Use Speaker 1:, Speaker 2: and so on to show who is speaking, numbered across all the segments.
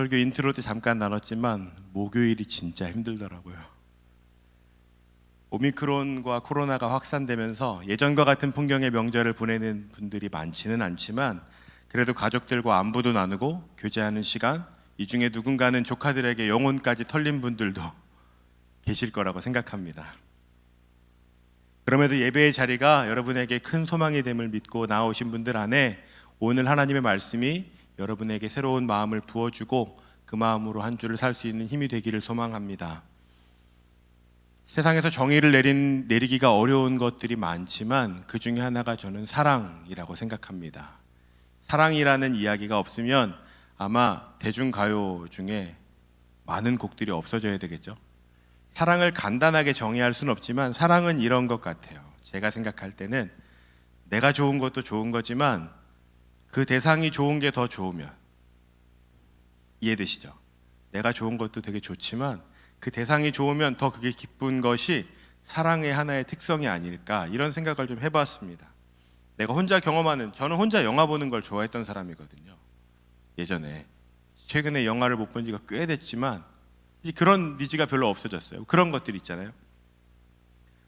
Speaker 1: 설교 인트로 때 잠깐 나눴지만 목요일이 진짜 힘들더라고요. 오미크론과 코로나가 확산되면서 예전과 같은 풍경의 명절을 보내는 분들이 많지는 않지만 그래도 가족들과 안부도 나누고 교제하는 시간, 이 중에 누군가는 조카들에게 영혼까지 털린 분들도 계실 거라고 생각합니다. 그럼에도 예배의 자리가 여러분에게 큰 소망이 됨을 믿고 나오신 분들 안에 오늘 하나님의 말씀이 여러분에게 새로운 마음을 부어주고 그 마음으로 한 주를 살 수 있는 힘이 되기를 소망합니다. 세상에서 정의를 내리기가 어려운 것들이 많지만 그 중에 하나가 저는 사랑이라고 생각합니다. 사랑이라는 이야기가 없으면 아마 대중가요 중에 많은 곡들이 없어져야 되겠죠. 사랑을 간단하게 정의할 수는 없지만 사랑은 이런 것 같아요. 제가 생각할 때는 내가 좋은 것도 좋은 거지만 그 대상이 좋은 게 더 좋으면, 이해되시죠? 내가 좋은 것도 되게 좋지만 그 대상이 좋으면 더 그게 기쁜 것이 사랑의 하나의 특성이 아닐까, 이런 생각을 좀 해봤습니다. 내가 혼자 경험하는, 저는 혼자 영화 보는 걸 좋아했던 사람이거든요. 예전에. 최근에 영화를 못 본 지가 꽤 됐지만 그런 니즈가 별로 없어졌어요. 그런 것들 있잖아요.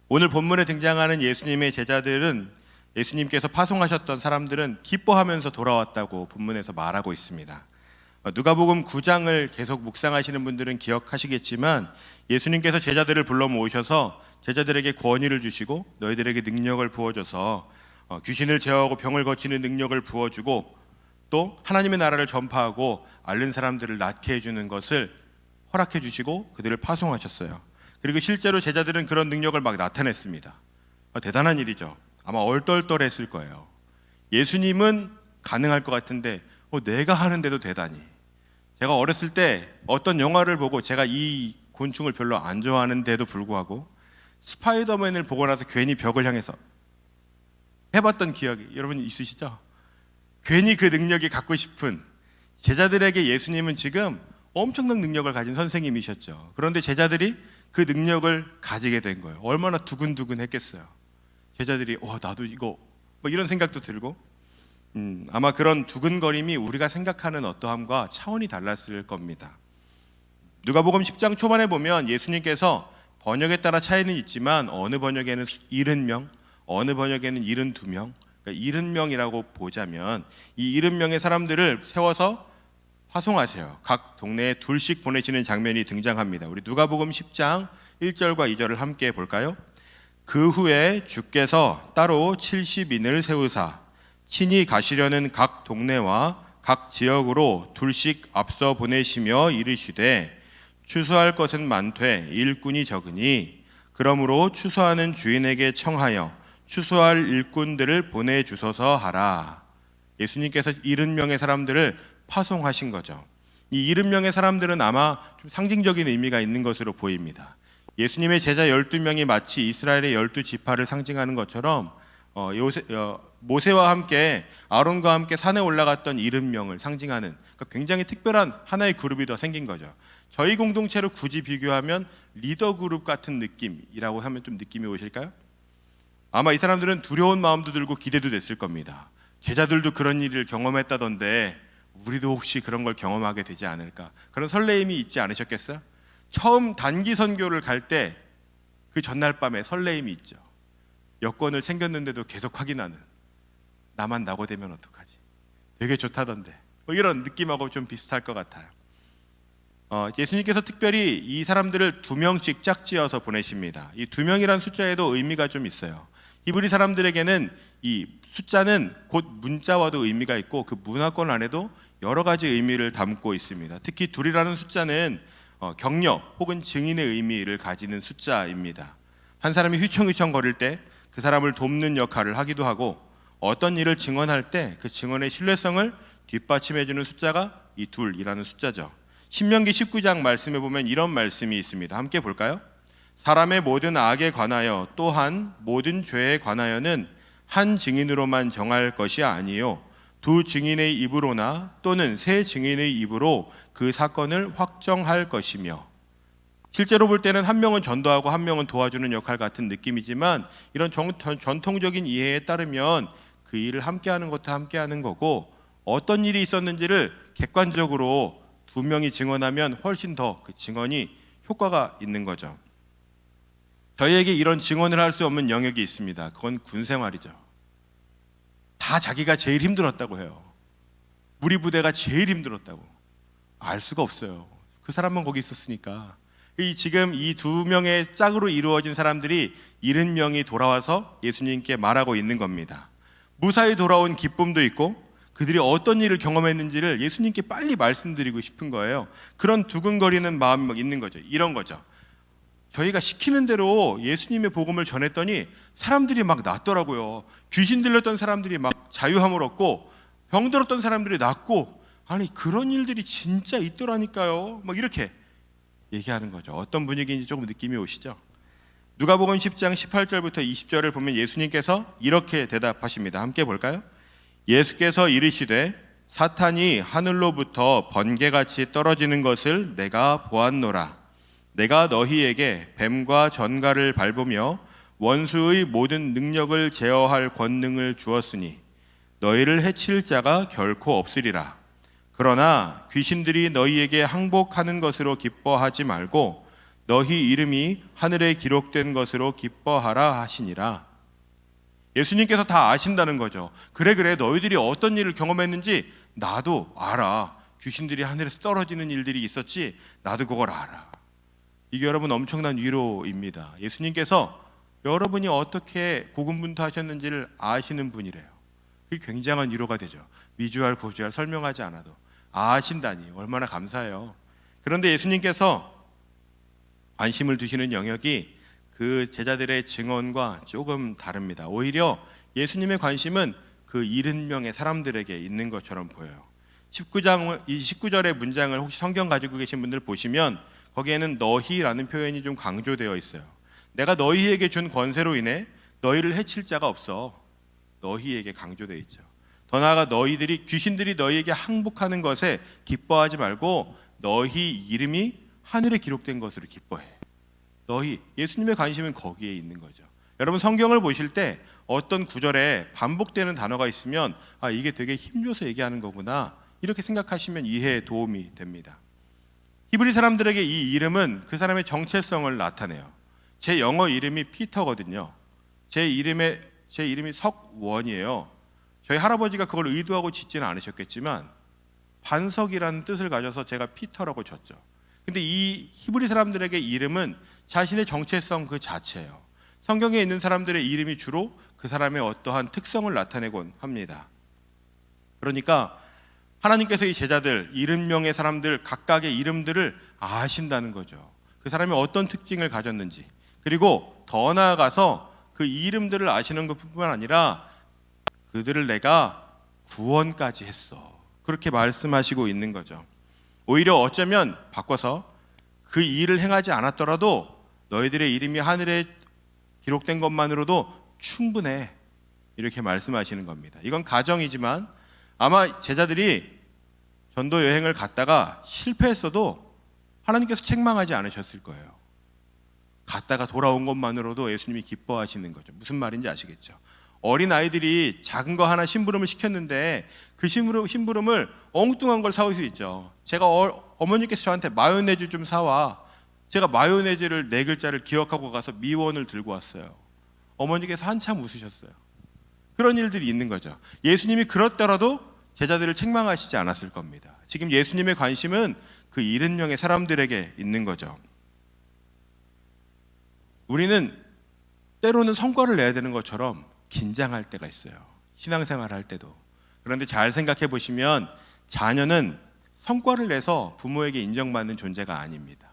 Speaker 1: 오늘 본문에 등장하는 예수님의 제자들은, 예수님께서 파송하셨던 사람들은 기뻐하면서 돌아왔다고 본문에서 말하고 있습니다. 누가복음 9장을 계속 묵상하시는 분들은 기억하시겠지만 예수님께서 제자들을 불러 모으셔서 제자들에게 권위를 주시고 너희들에게 능력을 부어줘서 귀신을 제어하고 병을 고치는 능력을 부어주고 또 하나님의 나라를 전파하고 앓는 사람들을 낫게 해주는 것을 허락해 주시고 그들을 파송하셨어요. 그리고 실제로 제자들은 그런 능력을 막 나타냈습니다. 대단한 일이죠. 아마 얼떨떨했을 거예요. 예수님은 가능할 것 같은데 내가 하는데도 대단히. 제가 어렸을 때 어떤 영화를 보고, 제가 이 곤충을 별로 안 좋아하는데도 불구하고 스파이더맨을 보고 나서 괜히 벽을 향해서 해봤던 기억이 여러분 있으시죠? 괜히 그 능력이 갖고 싶은, 제자들에게 예수님은 지금 엄청난 능력을 가진 선생님이셨죠. 그런데 제자들이 그 능력을 가지게 된 거예요. 얼마나 두근두근 했겠어요. 제자들이 나도 이거 뭐 이런 생각도 들고, 아마 그런 두근거림이 우리가 생각하는 어떠함과 차원이 달랐을 겁니다. 누가복음 10장 초반에 보면 예수님께서 번역에 따라 차이는 있지만 어느 번역에는 70명, 어느 번역에는 72명, 그러니까 70명이라고 보자면 이 70명의 사람들을 세워서 파송하세요. 각 동네에 둘씩 보내시는 장면이 등장합니다. 우리 누가복음 10장 1절과 2절을 함께 볼까요? 그 후에 주께서 따로 70인을 세우사 친히 가시려는 각 동네와 각 지역으로 둘씩 앞서 보내시며 이르시되 추수할 것은 많되 일꾼이 적으니 그러므로 추수하는 주인에게 청하여 추수할 일꾼들을 보내주소서 하라. 예수님께서 70명의 사람들을 파송하신 거죠. 이 70명의 사람들은 아마 좀 상징적인 의미가 있는 것으로 보입니다. 예수님의 제자 12명이 마치 이스라엘의 12지파를 상징하는 것처럼 모세와 함께 아론과 함께 산에 올라갔던 70명을 상징하는, 그러니까 굉장히 특별한 하나의 그룹이 더 생긴 거죠. 저희 공동체로 굳이 비교하면 리더 그룹 같은 느낌이라고 하면 좀 느낌이 오실까요? 아마 이 사람들은 두려운 마음도 들고 기대도 됐을 겁니다. 제자들도 그런 일을 경험했다던데 우리도 혹시 그런 걸 경험하게 되지 않을까, 그런 설레임이 있지 않으셨겠어요? 처음 단기 선교를 갈 때 그 전날 밤에 설레임이 있죠. 여권을 챙겼는데도 계속 확인하는, 나만 낙오되면 어떡하지, 되게 좋다던데, 뭐 이런 느낌하고 좀 비슷할 것 같아요. 예수님께서 특별히 이 사람들을 2명씩 짝지어서 보내십니다. 이 2명이란 숫자에도 의미가 좀 있어요. 히브리 사람들에게는 이 숫자는 곧 문자와도 의미가 있고 그 문화권 안에도 여러 가지 의미를 담고 있습니다. 특히 2이라는 숫자는 격려 혹은 증인의 의미를 가지는 숫자입니다. 한 사람이 휘청휘청 거릴 때 그 사람을 돕는 역할을 하기도 하고, 어떤 일을 증언할 때 그 증언의 신뢰성을 뒷받침해주는 숫자가 이 2이라는 숫자죠. 신명기 19장 말씀에 보면 이런 말씀이 있습니다. 함께 볼까요? 사람의 모든 악에 관하여 또한 모든 죄에 관하여는 한 증인으로만 정할 것이 아니요 2 증인의 입으로나 또는 3 증인의 입으로 그 사건을 확정할 것이며, 실제로 볼 때는 한 명은 전도하고 한 명은 도와주는 역할 같은 느낌이지만 이런 전통적인 이해에 따르면 그 일을 함께하는 것도 함께하는 거고, 어떤 일이 있었는지를 객관적으로 두 명이 증언하면 훨씬 더 그 증언이 효과가 있는 거죠. 저희에게 이런 증언을 할 수 없는 영역이 있습니다. 그건 군 생활이죠. 다 자기가 제일 힘들었다고 해요. 우리 부대가 제일 힘들었다고. 알 수가 없어요. 그 사람만 거기 있었으니까. 지금 이 두 명의 짝으로 이루어진 사람들이 70명이 돌아와서 예수님께 말하고 있는 겁니다. 무사히 돌아온 기쁨도 있고 그들이 어떤 일을 경험했는지를 예수님께 빨리 말씀드리고 싶은 거예요. 그런 두근거리는 마음이 막 있는 거죠. 이런 거죠. 저희가 시키는 대로 예수님의 복음을 전했더니 사람들이 막 낫더라고요. 귀신 들렸던 사람들이 막 자유함을 얻고 병 들었던 사람들이 낫고, 아니 그런 일들이 진짜 있더라니까요. 막 이렇게 얘기하는 거죠. 어떤 분위기인지 조금 느낌이 오시죠? 누가복음 10장 18절부터 20절을 보면 예수님께서 이렇게 대답하십니다. 함께 볼까요? 예수께서 이르시되 사탄이 하늘로부터 번개같이 떨어지는 것을 내가 보았노라. 내가 너희에게 뱀과 전갈을 밟으며 원수의 모든 능력을 제어할 권능을 주었으니 너희를 해칠 자가 결코 없으리라. 그러나 귀신들이 너희에게 항복하는 것으로 기뻐하지 말고 너희 이름이 하늘에 기록된 것으로 기뻐하라 하시니라. 예수님께서 다 아신다는 거죠. 그래 너희들이 어떤 일을 경험했는지 나도 알아. 귀신들이 하늘에서 떨어지는 일들이 있었지 나도 그걸 알아. 이게 여러분 엄청난 위로입니다. 예수님께서 여러분이 어떻게 고군분투하셨는지를 아시는 분이래요. 그게 굉장한 위로가 되죠. 미주알 고주알 설명하지 않아도 아신다니 얼마나 감사해요. 그런데 예수님께서 관심을 두시는 영역이 그 제자들의 증언과 조금 다릅니다. 오히려 예수님의 관심은 그 70명의 사람들에게 있는 것처럼 보여요. 19절의 문장을 혹시 성경 가지고 계신 분들 보시면 거기에는 너희라는 표현이 좀 강조되어 있어요. 내가 너희에게 준 권세로 인해 너희를 해칠 자가 없어. 너희에게 강조되어 있죠. 더 나아가 귀신들이 너희에게 항복하는 것에 기뻐하지 말고 너희 이름이 하늘에 기록된 것으로 기뻐해. 너희, 예수님의 관심은 거기에 있는 거죠. 여러분 성경을 보실 때 어떤 구절에 반복되는 단어가 있으면 아 이게 되게 힘줘서 얘기하는 거구나 이렇게 생각하시면 이해에 도움이 됩니다. 히브리 사람들에게 이 이름은 그 사람의 정체성을 나타내요. 제 영어 이름이 피터거든요. 제 이름이 석원이에요. 저희 할아버지가 그걸 의도하고 짓지는 않으셨겠지만 반석이라는 뜻을 가져서 제가 피터라고 졌죠. 근데 이 히브리 사람들에게 이름은 자신의 정체성 그 자체예요. 성경에 있는 사람들의 이름이 주로 그 사람의 어떠한 특성을 나타내곤 합니다. 그러니까 하나님께서 이 제자들 70명의 사람들 각각의 이름들을 아신다는 거죠. 그 사람이 어떤 특징을 가졌는지, 그리고 더 나아가서 그 이름들을 아시는 것뿐만 아니라 그들을 내가 구원까지 했어. 그렇게 말씀하시고 있는 거죠. 오히려 어쩌면 바꿔서 그 일을 행하지 않았더라도 너희들의 이름이 하늘에 기록된 것만으로도 충분해. 이렇게 말씀하시는 겁니다. 이건 가정이지만 아마 제자들이 전도 여행을 갔다가 실패했어도 하나님께서 책망하지 않으셨을 거예요. 갔다가 돌아온 것만으로도 예수님이 기뻐하시는 거죠. 무슨 말인지 아시겠죠? 어린 아이들이 작은 거 하나 심부름을 시켰는데 그 심부름을 엉뚱한 걸 사올 수 있죠. 제가 어머니께서 저한테 마요네즈 좀 사와. 제가 마요네즈를 4글자를 기억하고 가서 미원을 들고 왔어요. 어머니께서 한참 웃으셨어요. 그런 일들이 있는 거죠. 예수님이 그렇더라도 제자들을 책망하시지 않았을 겁니다. 지금 예수님의 관심은 그 70명의 사람들에게 있는 거죠. 우리는 때로는 성과를 내야 되는 것처럼 긴장할 때가 있어요. 신앙생활 할 때도. 그런데 잘 생각해 보시면 자녀는 성과를 내서 부모에게 인정받는 존재가 아닙니다.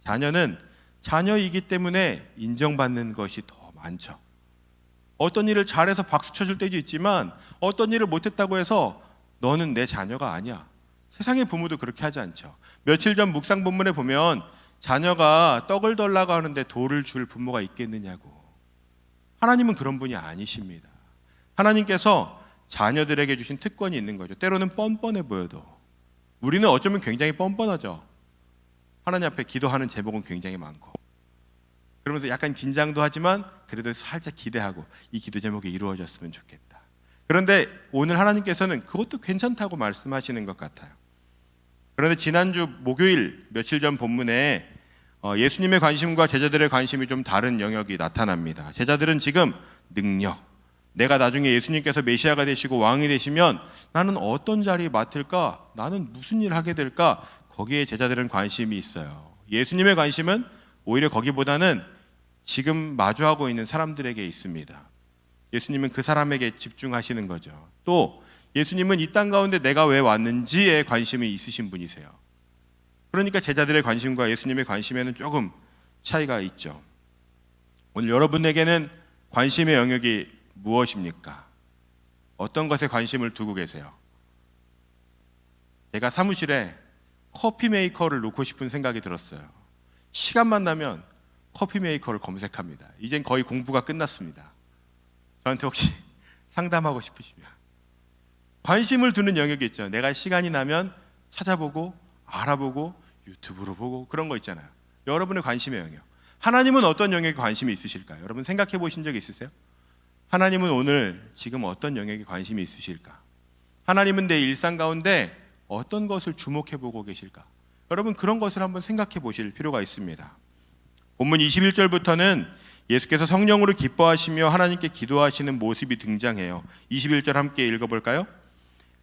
Speaker 1: 자녀는 자녀이기 때문에 인정받는 것이 더 많죠. 어떤 일을 잘해서 박수 쳐줄 때도 있지만 어떤 일을 못했다고 해서 너는 내 자녀가 아니야. 세상의 부모도 그렇게 하지 않죠. 며칠 전 묵상 본문에 보면 자녀가 떡을 달라고 하는데 돌을 줄 부모가 있겠느냐고. 하나님은 그런 분이 아니십니다. 하나님께서 자녀들에게 주신 특권이 있는 거죠. 때로는 뻔뻔해 보여도 우리는 어쩌면 굉장히 뻔뻔하죠. 하나님 앞에 기도하는 제목은 굉장히 많고 그러면서 약간 긴장도 하지만 그래도 살짝 기대하고 이 기도 제목이 이루어졌으면 좋겠다. 그런데 오늘 하나님께서는 그것도 괜찮다고 말씀하시는 것 같아요. 그런데 지난주 목요일 며칠 전 본문에 예수님의 관심과 제자들의 관심이 좀 다른 영역이 나타납니다. 제자들은 지금 능력, 내가 나중에 예수님께서 메시아가 되시고 왕이 되시면 나는 어떤 자리 맡을까? 나는 무슨 일 하게 될까? 거기에 제자들은 관심이 있어요. 예수님의 관심은 오히려 거기보다는 지금 마주하고 있는 사람들에게 있습니다. 예수님은 그 사람에게 집중하시는 거죠. 또 예수님은 이 땅 가운데 내가 왜 왔는지에 관심이 있으신 분이세요. 그러니까 제자들의 관심과 예수님의 관심에는 조금 차이가 있죠. 오늘 여러분에게는 관심의 영역이 무엇입니까? 어떤 것에 관심을 두고 계세요? 제가 사무실에 커피 메이커를 놓고 싶은 생각이 들었어요. 시간만 나면 커피 메이커를 검색합니다. 이젠 거의 공부가 끝났습니다. 저한테 혹시 상담하고 싶으시면 관심을 두는 영역이 있죠. 내가 시간이 나면 찾아보고 알아보고 유튜브로 보고 그런 거 있잖아요. 여러분의 관심의 영역. 하나님은 어떤 영역에 관심이 있으실까요? 여러분 생각해 보신 적 있으세요? 하나님은 오늘 지금 어떤 영역에 관심이 있으실까? 하나님은 내 일상 가운데 어떤 것을 주목해 보고 계실까? 여러분 그런 것을 한번 생각해 보실 필요가 있습니다. 본문 21절부터는 예수께서 성령으로 기뻐하시며 하나님께 기도하시는 모습이 등장해요. 21절 함께 읽어볼까요?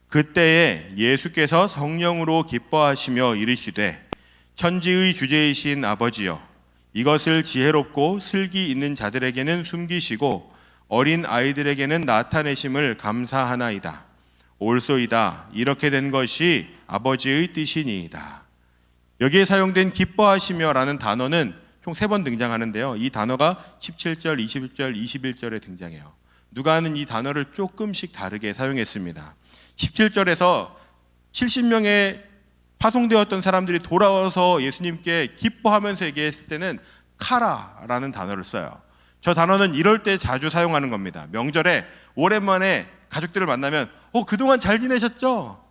Speaker 1: 그때에 예수께서 성령으로 기뻐하시며 이르시되 천지의 주제이신 아버지여 이것을 지혜롭고 슬기 있는 자들에게는 숨기시고 어린 아이들에게는 나타내심을 감사하나이다. 옳소이다. 이렇게 된 것이 아버지의 뜻이니이다. 여기에 사용된 기뻐하시며라는 단어는 총 3번 등장하는데요. 이 단어가 17절, 21절, 21절에 등장해요. 누가는 이 단어를 조금씩 다르게 사용했습니다. 17절에서 70명의 파송되었던 사람들이 돌아와서 예수님께 기뻐하면서 얘기했을 때는 카라라는 단어를 써요. 저 단어는 이럴 때 자주 사용하는 겁니다. 명절에 오랜만에 가족들을 만나면 그동안 잘 지내셨죠?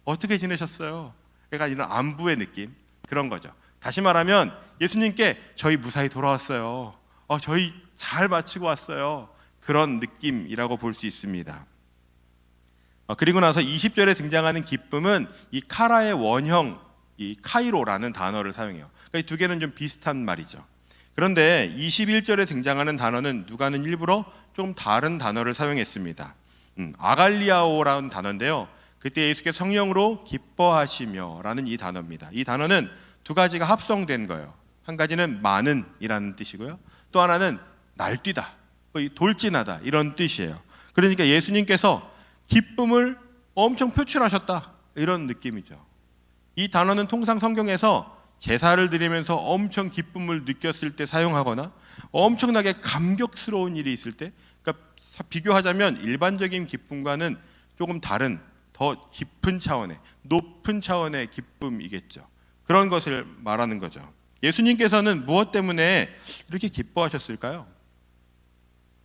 Speaker 1: 어떻게 지내셨어요? 그러니까 이런 안부의 느낌, 그런 거죠. 다시 말하면 예수님께 저희 무사히 돌아왔어요. 저희 잘 마치고 왔어요. 그런 느낌이라고 볼 수 있습니다. 그리고 나서 20절에 등장하는 기쁨은 이 카라의 원형, 이 카이로라는 단어를 사용해요. 그러니까 이 두 개는 좀 비슷한 말이죠. 그런데 21절에 등장하는 단어는 누가는 일부러 좀 다른 단어를 사용했습니다. 아갈리아오라는 단어인데요. 그때 예수께서 성령으로 기뻐하시며라는 이 단어입니다. 이 단어는 두 가지가 합성된 거예요. 한 가지는 많은이라는 뜻이고요. 또 하나는 날뛰다, 돌진하다 이런 뜻이에요. 그러니까 예수님께서 기쁨을 엄청 표출하셨다 이런 느낌이죠. 이 단어는 통상 성경에서 제사를 드리면서 엄청 기쁨을 느꼈을 때 사용하거나 엄청나게 감격스러운 일이 있을 때, 그러니까 비교하자면 일반적인 기쁨과는 조금 다른 더 깊은 차원의 높은 차원의 기쁨이겠죠. 그런 것을 말하는 거죠. 예수님께서는 무엇 때문에 이렇게 기뻐하셨을까요?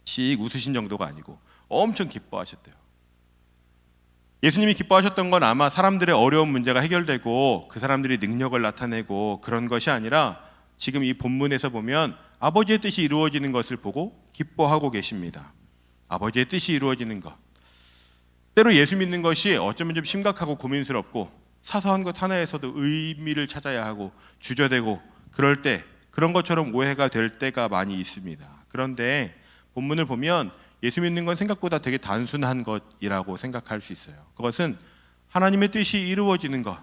Speaker 1: 씩 웃으신 정도가 아니고 엄청 기뻐하셨대요. 예수님이 기뻐하셨던 건 아마 사람들의 어려운 문제가 해결되고 그 사람들이 능력을 나타내고 그런 것이 아니라 지금 이 본문에서 보면 아버지의 뜻이 이루어지는 것을 보고 기뻐하고 계십니다. 아버지의 뜻이 이루어지는 것. 때로 예수 믿는 것이 어쩌면 좀 심각하고 고민스럽고 사소한 것 하나에서도 의미를 찾아야 하고 주저되고 그럴 때 그런 것처럼 오해가 될 때가 많이 있습니다. 그런데 본문을 보면 예수 믿는 건 생각보다 되게 단순한 것이라고 생각할 수 있어요. 그것은 하나님의 뜻이 이루어지는 것,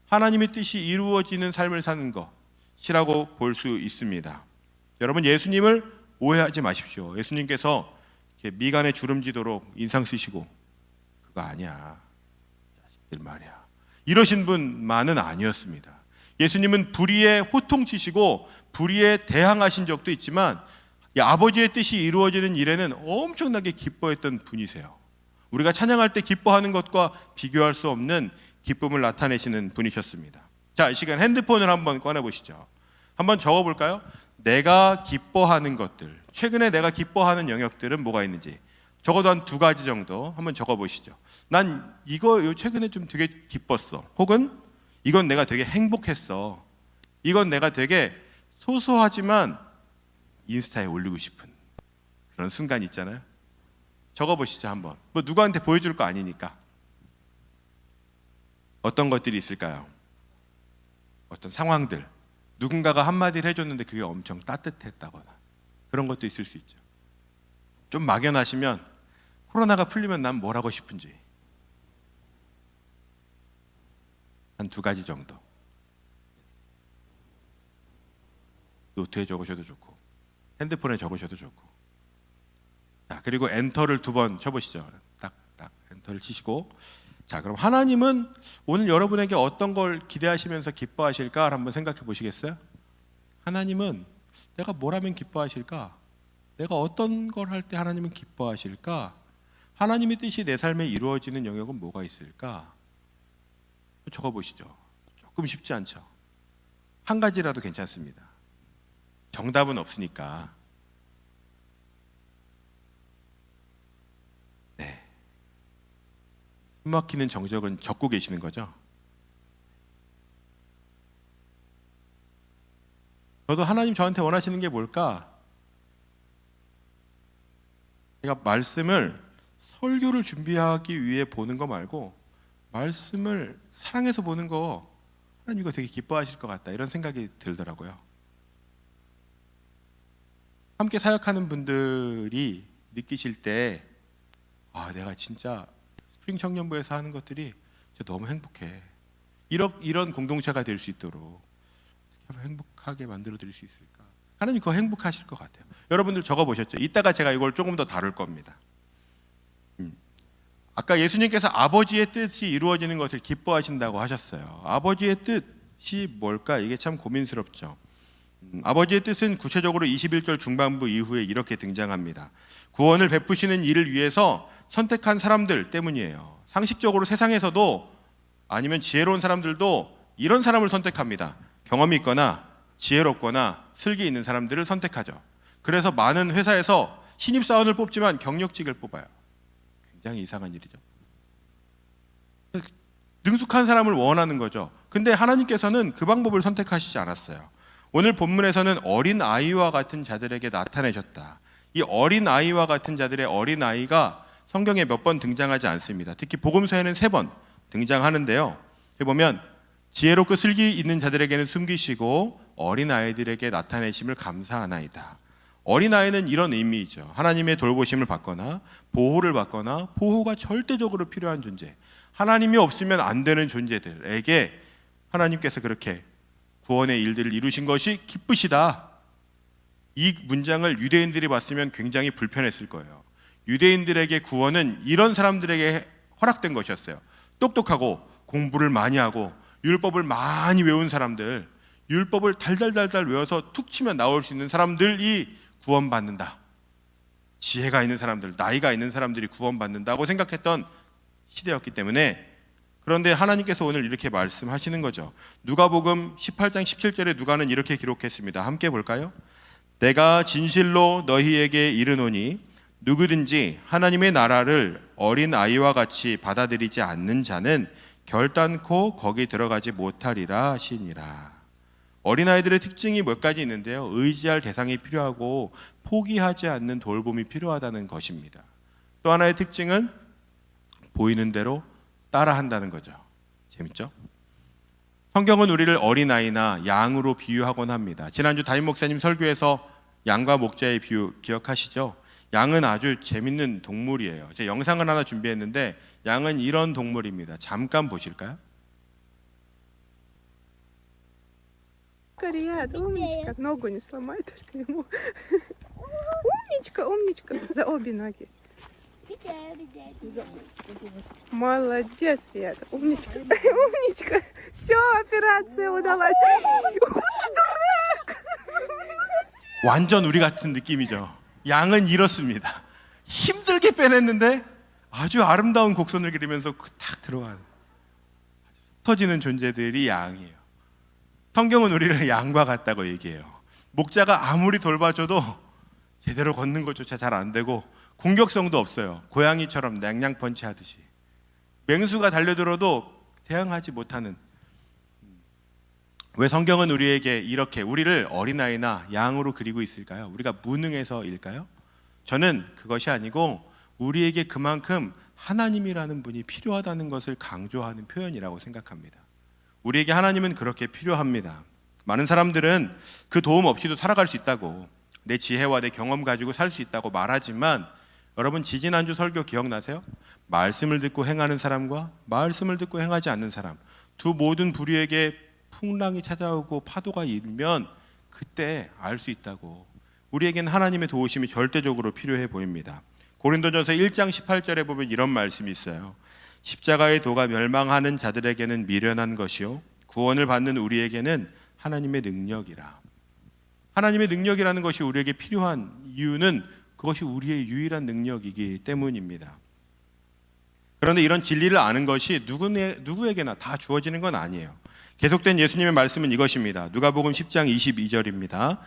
Speaker 1: 하나님의 뜻이 이루어지는 삶을 사는 것이라고 볼 수 있습니다. 여러분 예수님을 오해하지 마십시오. 예수님께서 이렇게 미간에 주름지도록 인상 쓰시고 그거 아니야, 자식들 말이야, 이러신 분만은 아니었습니다. 예수님은 불의에 호통치시고 불의에 대항하신 적도 있지만 아버지의 뜻이 이루어지는 일에는 엄청나게 기뻐했던 분이세요. 우리가 찬양할 때 기뻐하는 것과 비교할 수 없는 기쁨을 나타내시는 분이셨습니다. 자, 이 시간 핸드폰을 한번 꺼내보시죠. 한번 적어볼까요? 내가 기뻐하는 것들, 최근에 내가 기뻐하는 영역들은 뭐가 있는지 적어도 한 2가지 정도 한번 적어보시죠. 난 이거 최근에 좀 되게 기뻤어, 혹은 이건 내가 되게 행복했어, 이건 내가 되게 소소하지만 인스타에 올리고 싶은 그런 순간 있잖아요. 적어보시죠 한번. 누구한테 보여줄 거 아니니까. 어떤 것들이 있을까요? 어떤 상황들, 누군가가 한마디를 해줬는데 그게 엄청 따뜻했다거나 그런 것도 있을 수 있죠. 좀 막연하시면 코로나가 풀리면 난 뭘 하고 싶은지 한 2가지 정도 노트에 적으셔도 좋고 핸드폰에 적으셔도 좋고. 자, 그리고 엔터를 2번 쳐보시죠. 딱딱 엔터를 치시고, 자, 그럼 하나님은 오늘 여러분에게 어떤 걸 기대하시면서 기뻐하실까 한번 생각해 보시겠어요? 하나님은 내가 뭘 하면 기뻐하실까? 내가 어떤 걸 할 때 하나님은 기뻐하실까? 하나님의 뜻이 내 삶에 이루어지는 영역은 뭐가 있을까? 적어보시죠. 조금 쉽지 않죠? 한 가지라도 괜찮습니다. 정답은 없으니까. 네. 숨막히는 정적은 적고 계시는 거죠? 저도 하나님 저한테 원하시는 게 뭘까? 제가 말씀을 설교를 준비하기 위해 보는 거 말고 말씀을 사랑해서 보는 거 하나님 이거 되게 기뻐하실 것 같다 이런 생각이 들더라고요. 함께 사역하는 분들이 느끼실 때 내가 진짜 스프링 청년부에서 하는 것들이 진짜 너무 행복해. 이런 공동체가 될 수 있도록 어떻게 하면 행복하게 만들어 드릴 수 있을까? 하나님 그거 행복하실 것 같아요. 여러분들 적어보셨죠? 이따가 제가 이걸 조금 더 다룰 겁니다. 아까 예수님께서 아버지의 뜻이 이루어지는 것을 기뻐하신다고 하셨어요. 아버지의 뜻이 뭘까? 이게 참 고민스럽죠. 아버지의 뜻은 구체적으로 21절 중반부 이후에 이렇게 등장합니다. 구원을 베푸시는 일을 위해서 선택한 사람들 때문이에요. 상식적으로 세상에서도 아니면 지혜로운 사람들도 이런 사람을 선택합니다. 경험이 있거나 지혜롭거나 슬기 있는 사람들을 선택하죠. 그래서 많은 회사에서 신입사원을 뽑지만 경력직을 뽑아요. 굉장히 이상한 일이죠. 능숙한 사람을 원하는 거죠. 근데 하나님께서는 그 방법을 선택하시지 않았어요. 오늘 본문에서는 어린 아이와 같은 자들에게 나타내셨다. 이 어린 아이와 같은 자들의 어린 아이가 성경에 몇 번 등장하지 않습니다. 특히 복음서에는 3번 등장하는데요. 보면 지혜롭고 슬기 있는 자들에게는 숨기시고 어린 아이들에게 나타내심을 감사하나이다. 어린 아이는 이런 의미이죠. 하나님의 돌보심을 받거나 보호를 받거나 보호가 절대적으로 필요한 존재, 하나님이 없으면 안 되는 존재들에게 하나님께서 그렇게 구원의 일들을 이루신 것이 기쁘시다. 이 문장을 유대인들이 봤으면 굉장히 불편했을 거예요. 유대인들에게 구원은 이런 사람들에게 허락된 것이었어요. 똑똑하고 공부를 많이 하고 율법을 많이 외운 사람들, 율법을 달달달달 외워서 툭 치면 나올 수 있는 사람들이 구원받는다. 지혜가 있는 사람들, 나이가 있는 사람들이 구원받는다고 생각했던 시대였기 때문에. 그런데 하나님께서 오늘 이렇게 말씀하시는 거죠. 누가복음 18장 17절에 누가는 이렇게 기록했습니다. 함께 볼까요? 내가 진실로 너희에게 이르노니 누구든지 하나님의 나라를 어린 아이와 같이 받아들이지 않는 자는 결단코 거기 들어가지 못하리라 하시니라. 어린아이들의 특징이 몇 가지 있는데요. 의지할 대상이 필요하고 포기하지 않는 돌봄이 필요하다는 것입니다. 또 하나의 특징은 보이는 대로 따라한다는 거죠. 재밌죠? 성경은 우리를 어린아이나 양으로 비유하곤 합니다. 지난주 담임 목사님 설교에서 양과 목자의 비유 기억하시죠? 양은 아주 재밌는 동물이에요. 제가 영상을 하나 준비했는데 양은 이런 동물입니다. 잠깐 보실까요?
Speaker 2: Ряд, умничка, ногу не сломай только ему. Умничка, умничка, за обе ноги. Молодец, Ряд, умничка, умничка. Все, операция удалась. Дурак!
Speaker 1: 완전 우리 같은 느낌이죠. 양은 이렇습니다. 힘들게 빼냈는데 아주 아름다운 곡선을 그리면서 탁 들어가는 터지는 존재들이 양이에요. 성경은 우리를 양과 같다고 얘기해요. 목자가 아무리 돌봐줘도 제대로 걷는 것조차 잘 안 되고 공격성도 없어요. 고양이처럼 냥냥 펀치 하듯이 맹수가 달려들어도 대항하지 못하는. 왜 성경은 우리에게 이렇게 우리를 어린아이나 양으로 그리고 있을까요? 우리가 무능해서일까요? 저는 그것이 아니고 우리에게 그만큼 하나님이라는 분이 필요하다는 것을 강조하는 표현이라고 생각합니다. 우리에게 하나님은 그렇게 필요합니다. 많은 사람들은 그 도움 없이도 살아갈 수 있다고, 내 지혜와 내 경험 가지고 살 수 있다고 말하지만, 여러분 지지난주 설교 기억나세요? 말씀을 듣고 행하는 사람과 말씀을 듣고 행하지 않는 사람, 두 모든 부류에게 풍랑이 찾아오고 파도가 일면 그때 알 수 있다고. 우리에게는 하나님의 도우심이 절대적으로 필요해 보입니다. 고린도전서 1장 18절에 보면 이런 말씀이 있어요. 십자가의 도가 멸망하는 자들에게는 미련한 것이요 구원을 받는 우리에게는 하나님의 능력이라. 하나님의 능력이라는 것이 우리에게 필요한 이유는 그것이 우리의 유일한 능력이기 때문입니다. 그런데 이런 진리를 아는 것이 누구에게나 다 주어지는 건 아니에요. 계속된 예수님의 말씀은 이것입니다. 누가복음 10장 22절입니다.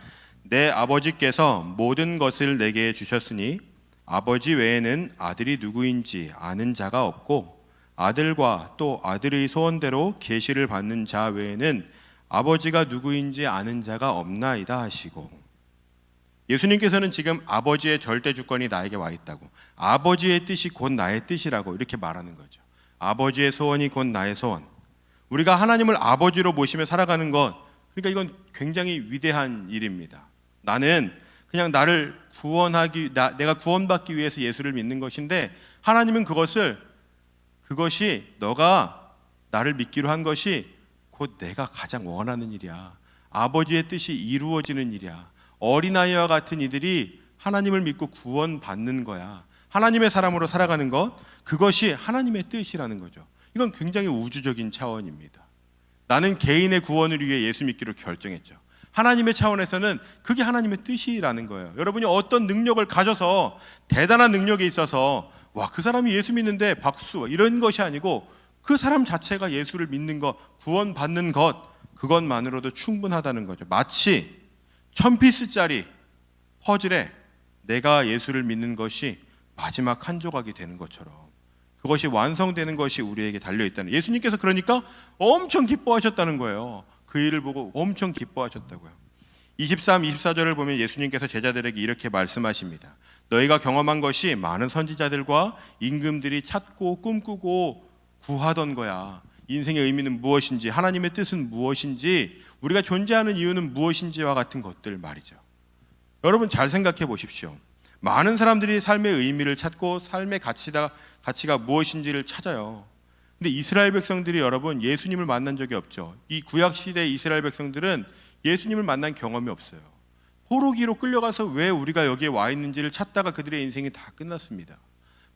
Speaker 1: 내 아버지께서 모든 것을 내게 주셨으니 아버지 외에는 아들이 누구인지 아는 자가 없고 아들과 또 아들의 소원대로 계시를 받는 자 외에는 아버지가 누구인지 아는 자가 없나이다 하시고, 예수님께서는 지금 아버지의 절대 주권이 나에게 와 있다고, 아버지의 뜻이 곧 나의 뜻이라고 이렇게 말하는 거죠. 아버지의 소원이 곧 나의 소원. 우리가 하나님을 아버지로 모시며 살아가는 것, 그러니까 이건 굉장히 위대한 일입니다. 나는 그냥 나를 내가 구원받기 위해서 예수를 믿는 것인데, 하나님은 그것이 너가 나를 믿기로 한 것이 곧 내가 가장 원하는 일이야. 아버지의 뜻이 이루어지는 일이야. 어린아이와 같은 이들이 하나님을 믿고 구원받는 거야. 하나님의 사람으로 살아가는 것, 그것이 하나님의 뜻이라는 거죠. 이건 굉장히 우주적인 차원입니다. 나는 개인의 구원을 위해 예수 믿기로 결정했죠. 하나님의 차원에서는 그게 하나님의 뜻이라는 거예요. 여러분이 어떤 능력을 가져서 대단한 능력에 있어서 와, 그 사람이 예수 믿는데 박수 이런 것이 아니고, 그 사람 자체가 예수를 믿는 것, 구원받는 것, 그것만으로도 충분하다는 거죠. 마치 1000피스짜리 퍼즐에 내가 예수를 믿는 것이 마지막 한 조각이 되는 것처럼, 그것이 완성되는 것이 우리에게 달려있다는, 예수님께서 그러니까 엄청 기뻐하셨다는 거예요. 그 일을 보고 엄청 기뻐하셨다고요. 23, 24절을 보면 예수님께서 제자들에게 이렇게 말씀하십니다. 너희가 경험한 것이 많은 선지자들과 임금들이 찾고 꿈꾸고 구하던 거야. 인생의 의미는 무엇인지, 하나님의 뜻은 무엇인지, 우리가 존재하는 이유는 무엇인지와 같은 것들 말이죠. 여러분 잘 생각해 보십시오. 많은 사람들이 삶의 의미를 찾고 삶의 가치가 무엇인지를 찾아요. 근데 이스라엘 백성들이, 여러분, 예수님을 만난 적이 없죠. 이 구약 시대 이스라엘 백성들은 예수님을 만난 경험이 없어요. 포로기로 끌려가서 왜 우리가 여기에 와 있는지를 찾다가 그들의 인생이 다 끝났습니다.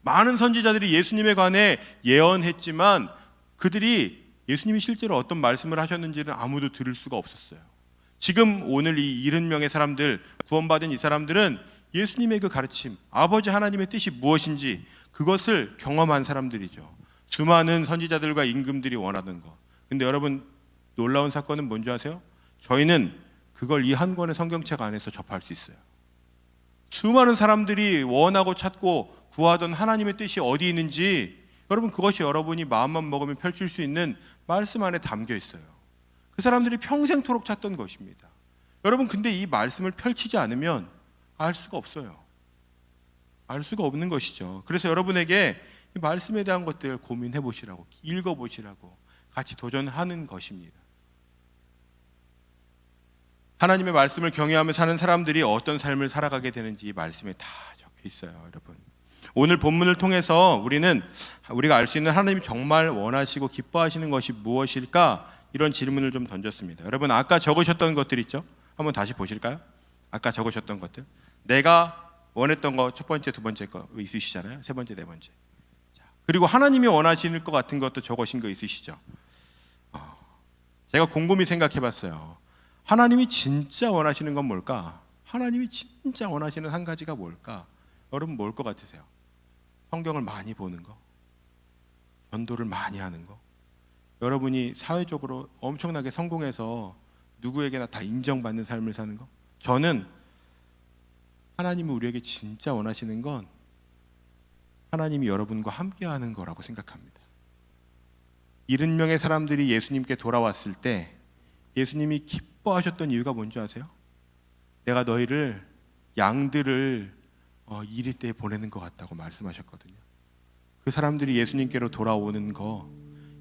Speaker 1: 많은 선지자들이 예수님에 관해 예언했지만 그들이 예수님이 실제로 어떤 말씀을 하셨는지는 아무도 들을 수가 없었어요. 지금 오늘 이 70명의 사람들, 구원받은 이 사람들은 예수님의 그 가르침, 아버지 하나님의 뜻이 무엇인지 그것을 경험한 사람들이죠. 수많은 선지자들과 임금들이 원하던 것. 근데 여러분, 놀라운 사건은 뭔지 아세요? 저희는 그걸 이 한 권의 성경책 안에서 접할 수 있어요. 수많은 사람들이 원하고 찾고 구하던 하나님의 뜻이 어디 있는지, 여러분, 그것이 여러분이 마음만 먹으면 펼칠 수 있는 말씀 안에 담겨 있어요. 그 사람들이 평생토록 찾던 것입니다. 여러분, 근데 이 말씀을 펼치지 않으면 알 수가 없어요. 알 수가 없는 것이죠. 그래서 여러분에게 이 말씀에 대한 것들 고민해 보시라고, 읽어 보시라고, 같이 도전하는 것입니다. 하나님의 말씀을 경외하며 사는 사람들이 어떤 삶을 살아가게 되는지 이 말씀에 다 적혀 있어요, 여러분. 오늘 본문을 통해서 우리가 알 수 있는 하나님이 정말 원하시고 기뻐하시는 것이 무엇일까, 이런 질문을 좀 던졌습니다. 여러분, 아까 적으셨던 것들 있죠? 한번 다시 보실까요? 아까 적으셨던 것들, 내가 원했던 거 첫 번째, 두 번째 거 있으시잖아요. 세 번째, 네 번째. 그리고 하나님이 원하시는 것 같은 것도 적으신 거 있으시죠? 제가 곰곰이 생각해 봤어요. 하나님이 진짜 원하시는 건 뭘까? 하나님이 진짜 원하시는 한 가지가 뭘까? 여러분, 뭘 것 같으세요? 성경을 많이 보는 거, 전도를 많이 하는 거, 여러분이 사회적으로 엄청나게 성공해서 누구에게나 다 인정받는 삶을 사는 거. 저는 하나님이 우리에게 진짜 원하시는 건 하나님이 여러분과 함께하는 거라고 생각합니다. 70명의 사람들이 예수님께 돌아왔을 때 예수님이 기뻐하셨던 이유가 뭔지 아세요? 내가 너희를, 양들을 이리 때에 보내는 것 같다고 말씀하셨거든요. 그 사람들이 예수님께로 돌아오는 거,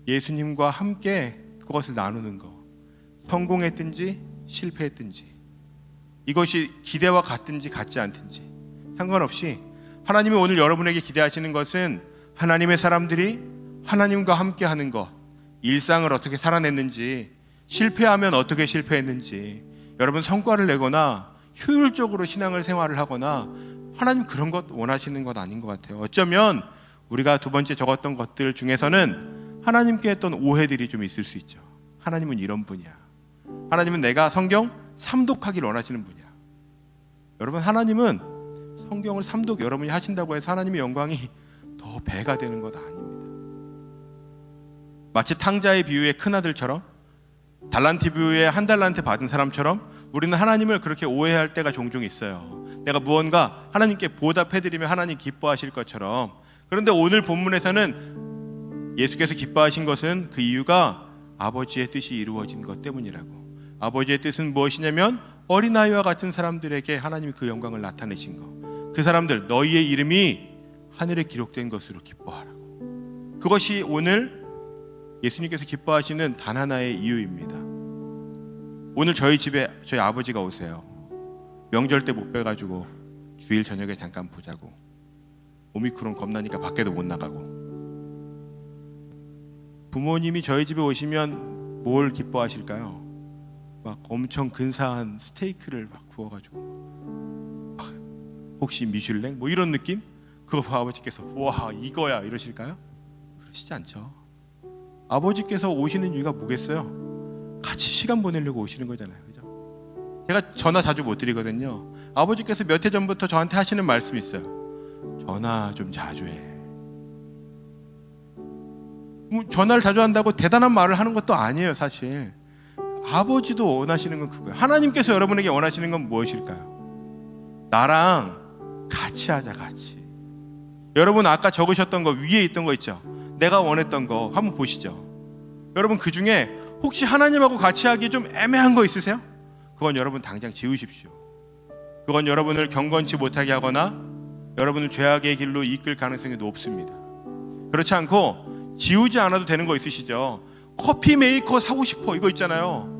Speaker 1: 예수님과 함께 그것을 나누는 거. 성공했든지 실패했든지, 이것이 기대와 같든지 같지 않든지 상관없이 하나님이 오늘 여러분에게 기대하시는 것은 하나님의 사람들이 하나님과 함께 하는 것, 일상을 어떻게 살아냈는지, 실패하면 어떻게 실패했는지, 여러분 성과를 내거나 효율적으로 신앙을 생활을 하거나, 하나님 그런 것 원하시는 것 아닌 것 같아요. 어쩌면 우리가 두 번째 적었던 것들 중에서는 하나님께 했던 오해들이 좀 있을 수 있죠. 하나님은 이런 분이야, 하나님은 내가 성경 삼독하기를 원하시는 분이야. 여러분, 하나님은 성경을 삼독 여러분이 하신다고 해서 하나님의 영광이 더 배가 되는 것 아닙니다. 마치 탕자의 비유의 큰아들처럼, 달란트 비유의 한 달란트 받은 사람처럼 우리는 하나님을 그렇게 오해할 때가 종종 있어요. 내가 무언가 하나님께 보답해드리면 하나님 기뻐하실 것처럼. 그런데 오늘 본문에서는 예수께서 기뻐하신 것은 그 이유가 아버지의 뜻이 이루어진 것 때문이라고. 아버지의 뜻은 무엇이냐면 어린아이와 같은 사람들에게 하나님이 그 영광을 나타내신 것. 그 사람들, 너희의 이름이 하늘에 기록된 것으로 기뻐하라고. 그것이 오늘 예수님께서 기뻐하시는 단 하나의 이유입니다. 오늘 저희 집에 저희 아버지가 오세요. 명절 때 못 뵈가지고 주일 저녁에 잠깐 보자고. 오미크론 겁나니까 밖에도 못 나가고. 부모님이 저희 집에 오시면 뭘 기뻐하실까요? 막 엄청 근사한 스테이크를 막 구워가지고, 혹시 미슐랭? 뭐 이런 느낌? 그거 보고 아버지께서 와 이거야 이러실까요? 그러시지 않죠. 아버지께서 오시는 이유가 뭐겠어요? 같이 시간 보내려고 오시는 거잖아요, 그죠? 제가 전화 자주 못 드리거든요. 아버지께서 몇 해 전부터 저한테 하시는 말씀이 있어요. 전화 좀 자주 해. 전화를 자주 한다고 대단한 말을 하는 것도 아니에요, 사실. 아버지도 원하시는 건 그거예요. 하나님께서 여러분에게 원하시는 건 무엇일까요? 나랑 같이 하자, 같이. 여러분 아까 적으셨던 거 위에 있던 거 있죠? 내가 원했던 거 한번 보시죠. 여러분 그 중에 혹시 하나님하고 같이 하기 좀 애매한 거 있으세요? 그건 여러분 당장 지우십시오. 그건 여러분을 경건치 못하게 하거나 여러분을 죄악의 길로 이끌 가능성이 높습니다. 그렇지 않고 지우지 않아도 되는 거 있으시죠? 커피 메이커 사고 싶어 이거 있잖아요.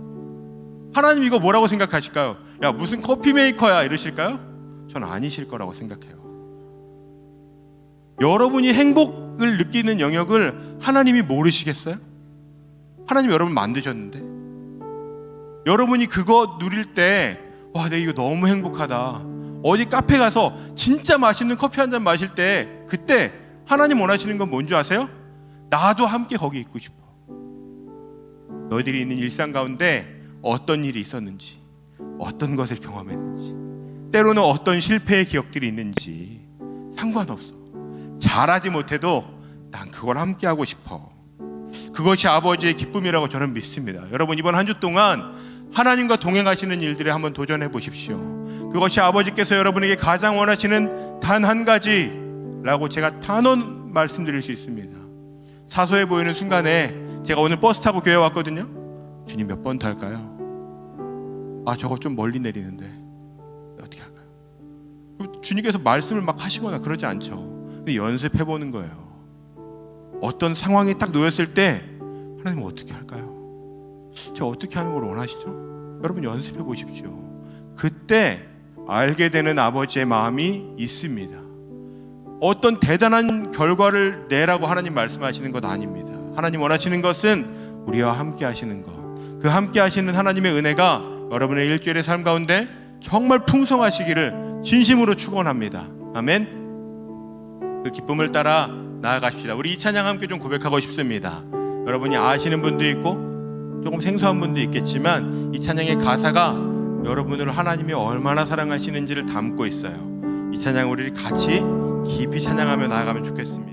Speaker 1: 하나님 이거 뭐라고 생각하실까요? 야 무슨 커피 메이커야 이러실까요? 전 아니실 거라고 생각해요. 여러분이 행복을 느끼는 영역을 하나님이 모르시겠어요? 하나님 여러분 만드셨는데, 여러분이 그거 누릴 때 와 내가 이거 너무 행복하다, 어디 카페 가서 진짜 맛있는 커피 한 잔 마실 때 그때 하나님 원하시는 건 뭔지 아세요? 나도 함께 거기 있고 싶어. 너희들이 있는 일상 가운데 어떤 일이 있었는지, 어떤 것을 경험했는지, 때로는 어떤 실패의 기억들이 있는지 상관없어. 잘하지 못해도 난 그걸 함께 하고 싶어. 그것이 아버지의 기쁨이라고 저는 믿습니다. 여러분 이번 한 주 동안 하나님과 동행하시는 일들에 한번 도전해 보십시오. 그것이 아버지께서 여러분에게 가장 원하시는 단 한 가지라고 제가 단언 말씀드릴 수 있습니다. 사소해 보이는 순간에 제가 오늘 버스 타고 교회 왔거든요. 주님 몇 번 탈까요? 아 저거 좀 멀리 내리는데 어떻게 할까요? 주님께서 말씀을 막 하시거나 그러지 않죠. 근데 연습해 보는 거예요. 어떤 상황이 딱 놓였을 때 하나님 어떻게 할까요? 제가 어떻게 하는 걸 원하시죠? 여러분 연습해 보십시오. 그때 알게 되는 아버지의 마음이 있습니다. 어떤 대단한 결과를 내라고 하나님 말씀하시는 것 아닙니다. 하나님 원하시는 것은 우리와 함께 하시는 것. 그 함께 하시는 하나님의 은혜가 여러분의 일주일의 삶 가운데 정말 풍성하시기를 진심으로 축원합니다. 아멘. 그 기쁨을 따라 나아가십시다. 우리 이 찬양 함께 좀 고백하고 싶습니다. 여러분이 아시는 분도 있고 조금 생소한 분도 있겠지만 이 찬양의 가사가 여러분을 하나님이 얼마나 사랑하시는지를 담고 있어요. 이 찬양 우리 같이 깊이 찬양하며 나아가면 좋겠습니다.